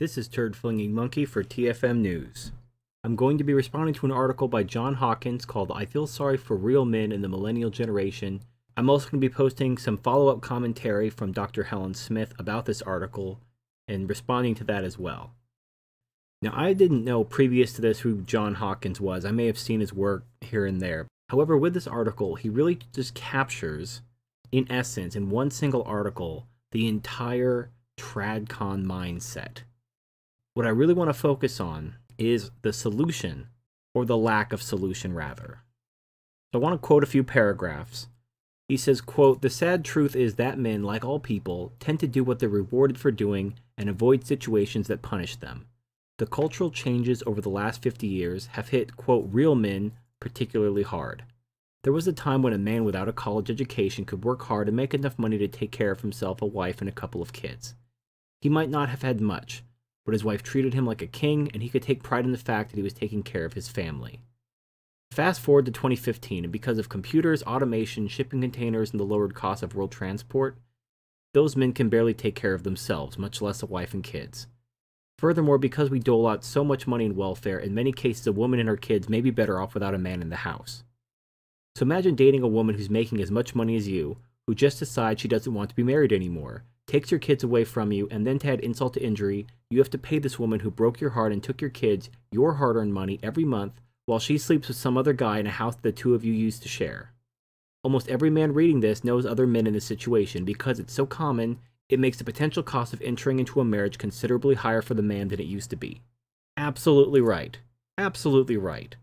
This is Turd Flinging Monkey for TFM News. I'm going to be responding to an article by John Hawkins called I Feel Sorry for Real Men in the Millennial Generation. I'm also going to be posting some follow-up commentary from Dr. Helen Smith about this article and responding to that as well. Now, I didn't know previous to this who John Hawkins was. I may have seen his work here and there. However, with this article, he really just captures, in essence, in one single article, the entire TradCon mindset. What I really want to focus on is the solution, or the lack of solution, rather. So I want to quote a few paragraphs. He says, quote, "The sad truth is that men, like all people, tend to do what they're rewarded for doing and avoid situations that punish them. The cultural changes over the last 50 years have hit, quote, real men particularly hard. There was a time when a man without a college education could work hard and make enough money to take care of himself, a wife, and a couple of kids. He might not have had much, but his wife treated him like a king, and he could take pride in the fact that he was taking care of his family. Fast forward to 2015, and because of computers, automation, shipping containers, and the lowered cost of world transport, those men can barely take care of themselves, much less a wife and kids. Furthermore, because we dole out so much money in welfare, in many cases a woman and her kids may be better off without a man in the house. So imagine dating a woman who's making as much money as you, who just decides she doesn't want to be married anymore, takes your kids away from you, and then to add insult to injury, you have to pay this woman who broke your heart and took your kids, your hard-earned money, every month, while she sleeps with some other guy in a house that the two of you used to share. Almost every man reading this knows other men in this situation. Because it's so common, it makes the potential cost of entering into a marriage considerably higher for the man than it used to be." Absolutely right. Absolutely right.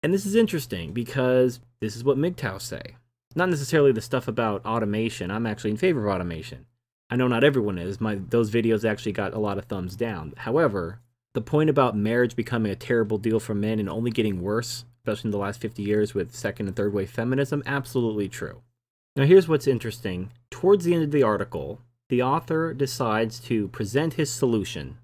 And this is interesting because this is what MGTOW say. Not necessarily the stuff about automation. I'm actually in favor of automation. I know not everyone is. Those videos actually got a lot of thumbs down. However, the point about marriage becoming a terrible deal for men and only getting worse, especially in the last 50 years with second and third wave feminism, absolutely true. Now here's what's interesting. Towards the end of the article, the author decides to present his solution.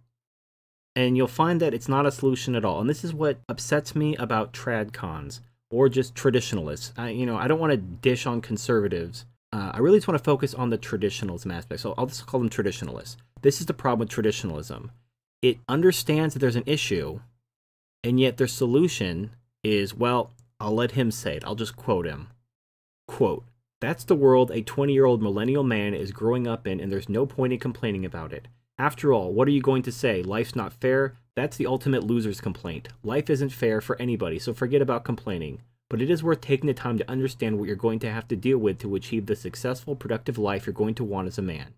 And you'll find that it's not a solution at all. And this is what upsets me about TradCons, or just traditionalists. I don't want to dish on conservatives. I really just want to focus on the traditionalism aspect. So I'll just call them traditionalists. This is the problem with traditionalism. It understands that there's an issue, and yet their solution is, well, I'll let him say it. I'll just quote him. Quote, "That's the world a 20-year-old millennial man is growing up in, and there's no point in complaining about it. After all, what are you going to say? Life's not fair? That's the ultimate loser's complaint. Life isn't fair for anybody, so forget about complaining. But it is worth taking the time to understand what you're going to have to deal with to achieve the successful, productive life you're going to want as a man.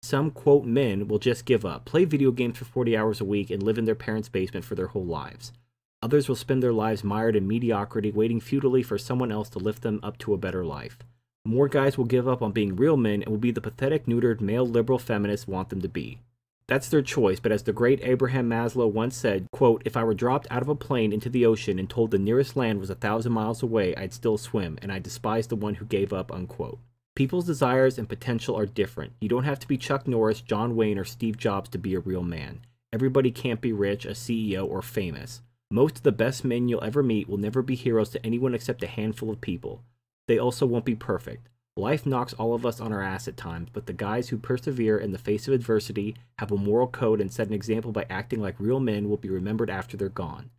Some, quote, men will just give up, play video games for 40 hours a week, and live in their parents' basement for their whole lives. Others will spend their lives mired in mediocrity, waiting futilely for someone else to lift them up to a better life. More guys will give up on being real men and will be the pathetic, neutered, male liberal feminists want them to be. That's their choice, but as the great Abraham Maslow once said, quote, if I were dropped out of a plane into the ocean and told the nearest land was 1,000 miles away, I'd still swim, and I despise the one who gave up, unquote. People's desires and potential are different. You don't have to be Chuck Norris, John Wayne, or Steve Jobs to be a real man. Everybody can't be rich, a CEO, or famous. Most of the best men you'll ever meet will never be heroes to anyone except a handful of people. They also won't be perfect. Life knocks all of us on our ass at times, but the guys who persevere in the face of adversity, have a moral code, and set an example by acting like real men will be remembered after they're gone.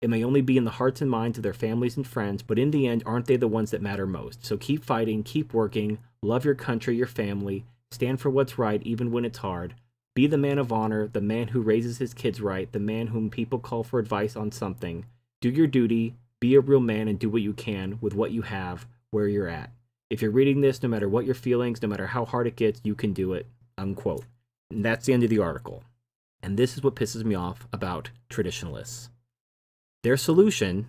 It may only be in the hearts and minds of their families and friends, but in the end, aren't they the ones that matter most? So keep fighting, keep working, love your country, your family, stand for what's right even when it's hard. Be the man of honor, the man who raises his kids right, the man whom people call for advice on something. Do your duty, be a real man, and do what you can with what you have, where you're at. If you're reading this, no matter what your feelings, no matter how hard it gets, you can do it," unquote. And that's the end of the article. And this is what pisses me off about traditionalists. Their solution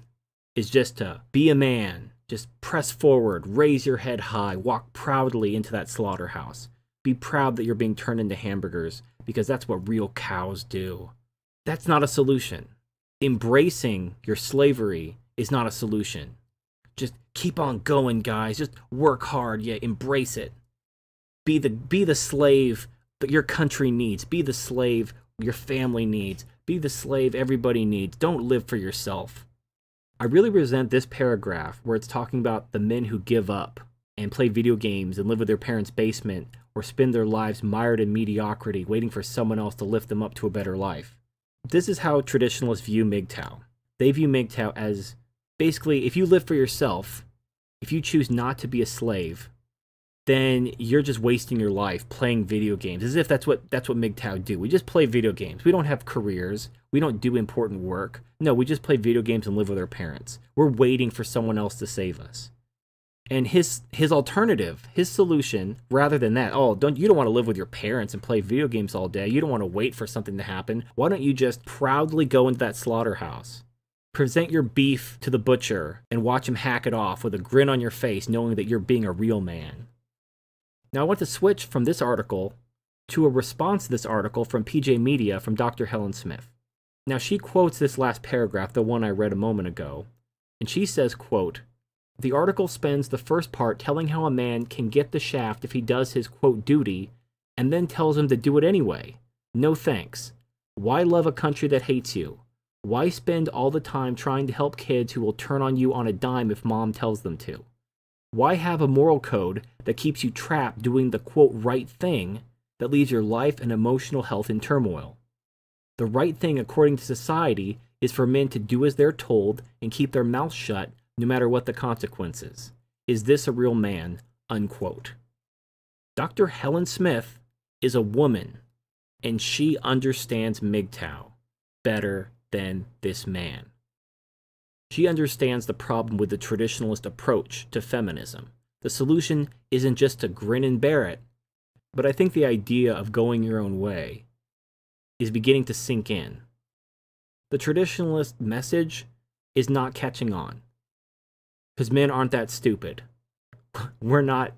is just to be a man, just press forward, raise your head high, walk proudly into that slaughterhouse. Be proud that you're being turned into hamburgers, because that's what real cows do. That's not a solution. Embracing your slavery is not a solution. Just keep on going, guys. Just work hard. Yeah, embrace it. Be the slave that your country needs. Be the slave your family needs. Be the slave everybody needs. Don't live for yourself. I really resent this paragraph where it's talking about the men who give up and play video games and live with their parents' basement or spend their lives mired in mediocrity, waiting for someone else to lift them up to a better life. This is how traditionalists view MGTOW. They view MGTOW as basically, if you live for yourself, if you choose not to be a slave, then you're just wasting your life playing video games, as if that's what MGTOW do. We just play video games. We don't have careers. We don't do important work. No, we just play video games and live with our parents. We're waiting for someone else to save us. And his alternative, his solution, rather than that, you don't want to live with your parents and play video games all day. You don't want to wait for something to happen. Why don't you just proudly go into that slaughterhouse, present your beef to the butcher, and watch him hack it off with a grin on your face, knowing that you're being a real man? Now I want to switch from this article to a response to this article from PJ Media from Dr. Helen Smith. Now she quotes this last paragraph, the one I read a moment ago, and she says, quote, "The article spends the first part telling how a man can get the shaft if he does his, quote, duty, and then tells him to do it anyway. No thanks. Why love a country that hates you? Why spend all the time trying to help kids who will turn on you on a dime if mom tells them to? Why have a moral code that keeps you trapped doing the, quote, right thing that leaves your life and emotional health in turmoil? The right thing, according to society, is for men to do as they're told and keep their mouths shut no matter what the consequences. Is this a real man?" Unquote. Dr. Helen Smith is a woman, and she understands MGTOW better than this man. She understands the problem with the traditionalist approach to feminism. The solution isn't just to grin and bear it, but I think the idea of going your own way is beginning to sink in. The traditionalist message is not catching on, because men aren't that stupid. We're not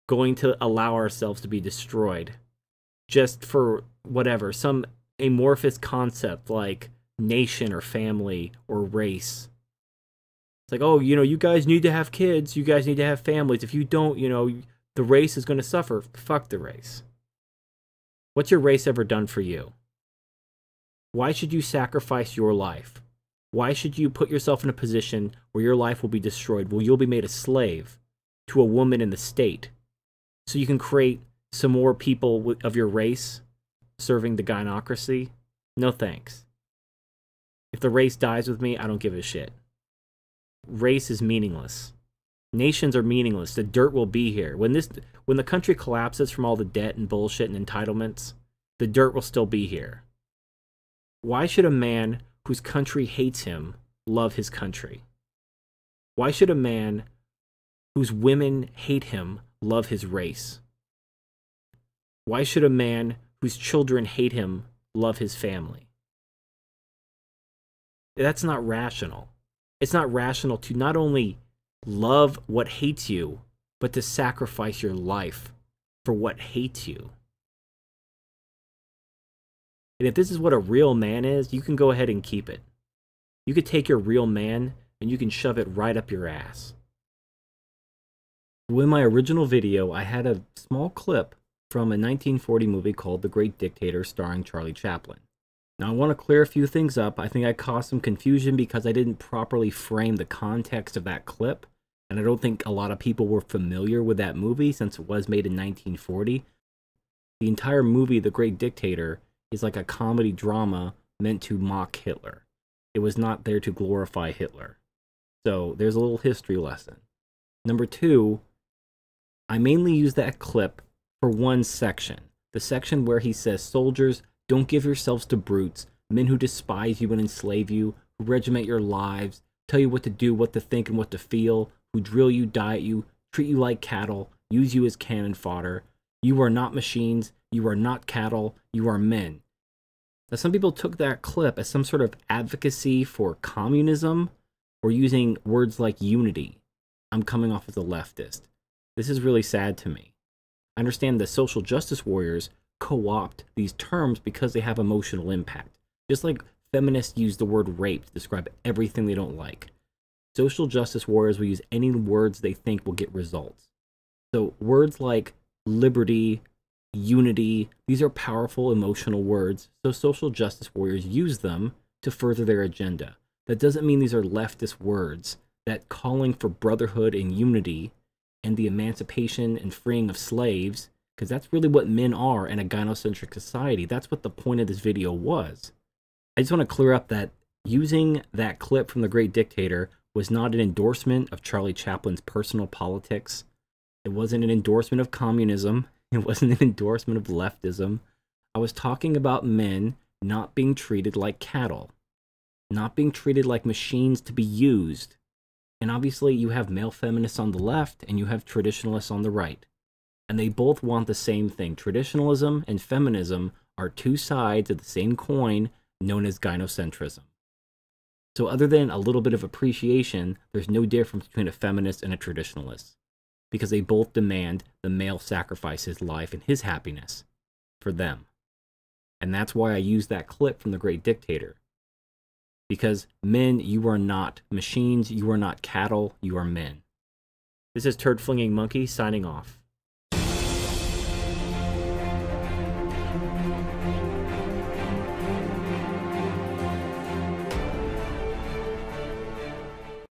going to allow ourselves to be destroyed just for whatever, some amorphous concept like nation or family or race. It's like, oh, you guys need to have kids, you guys need to have families. If you don't, the race is going to suffer. Fuck the race. What's your race ever done for you? Why should you sacrifice your life? Why should you put yourself in a position where your life will be destroyed, where you'll be made a slave to a woman in the state, so you can create some more people of your race serving the gynocracy? No thanks. If the race dies with me, I don't give a shit. Race is meaningless. Nations are meaningless. The dirt will be here. When the country collapses from all the debt and bullshit and entitlements, the dirt will still be here. Why should a man whose country hates him love his country? Why should a man whose women hate him love his race? Why should a man whose children hate him love his family? That's not rational. It's not rational to not only love what hates you, but to sacrifice your life for what hates you. And if this is what a real man is, you can go ahead and keep it. You could take your real man and you can shove it right up your ass. In my original video, I had a small clip from a 1940 movie called The Great Dictator starring Charlie Chaplin. Now I want to clear a few things up. I think I caused some confusion because I didn't properly frame the context of that clip, and I don't think a lot of people were familiar with that movie since it was made in 1940. The entire movie, The Great Dictator, is like a comedy drama meant to mock Hitler. It was not there to glorify Hitler. So there's a little history lesson. Number two, I mainly use that clip for one section. The section where he says, "Soldiers, don't give yourselves to brutes, men who despise you and enslave you, who regiment your lives, tell you what to do, what to think, and what to feel, who drill you, diet you, treat you like cattle, use you as cannon fodder. You are not machines, you are not cattle, you are men." Now, some people took that clip as some sort of advocacy for communism or using words like unity. I'm coming off as a leftist. This is really sad to me. I understand that social justice warriors co-opt these terms because they have emotional impact. Just like feminists use the word rape to describe everything they don't like. Social justice warriors will use any words they think will get results. So words like liberty, unity, these are powerful emotional words, so social justice warriors use them to further their agenda. That doesn't mean these are leftist words, that calling for brotherhood and unity and the emancipation and freeing of slaves, because that's really what men are in a gynocentric society. That's what the point of this video was. I just want to clear up that using that clip from The Great Dictator was not an endorsement of Charlie Chaplin's personal politics. It wasn't an endorsement of communism. It wasn't an endorsement of leftism. I was talking about men not being treated like cattle, not being treated like machines to be used. And obviously you have male feminists on the left and you have traditionalists on the right. And they both want the same thing. Traditionalism and feminism are two sides of the same coin known as gynocentrism. So other than a little bit of appreciation, there's no difference between a feminist and a traditionalist, because they both demand the male sacrifice his life and his happiness for them. And that's why I use that clip from The Great Dictator. Because men, you are not machines, you are not cattle, you are men. This is Turd Flinging Monkey signing off.